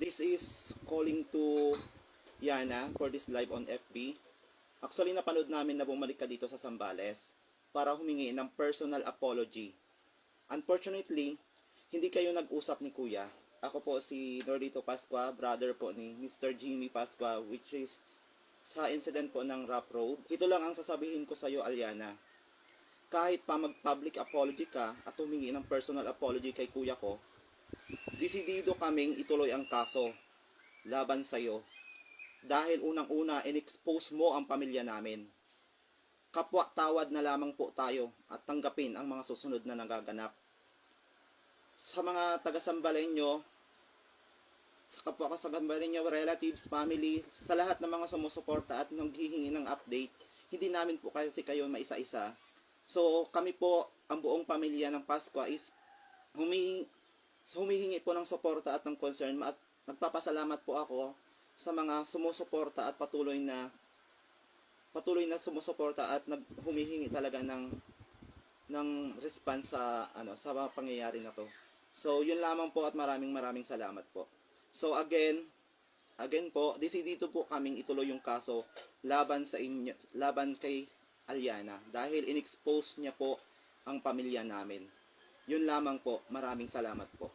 This is calling to Yana for this live on FB. Actually, napanood namin na bumalik ka dito sa Zambales para humingi ng personal apology. Unfortunately, hindi kayo nag-usap ni Kuya. Ako po si Nordito Pascua, brother po ni Mr. Jimmy Pascua, which is sa incident po ng Rough Road. Ito lang ang sasabihin ko sa iyo, Aliana. Kahit pa mag-public apology ka at humingi ng personal apology kay Kuya ko, desidido kaming ituloy ang kaso laban sa iyo. Dahil unang-una, in-expose mo ang pamilya namin. Kapwa-tawad na lamang po tayo at tanggapin ang mga susunod na nagaganap. Sa mga taga-Sambalenyo, sa kapwa ko sa Sambalenyo, relatives, family, sa lahat ng mga sumusuporta at nanghihingi ng update, hindi namin po kasi kayo maisa-isa. So kami po, ang buong pamilya ng Pascua is humihingi po ng suporta at ng concern at nagpapasalamat po ako sa mga sumusuporta at patuloy na sumusuporta at humihingi talaga ng response sa sa mga pangyayari na to. So yun lamang po at maraming salamat po. So again po, desidido po kaming ituloy yung kaso laban sa inyo, laban kay Aliana dahil in-expose niya po ang pamilya namin. Yun lamang po, maraming salamat po.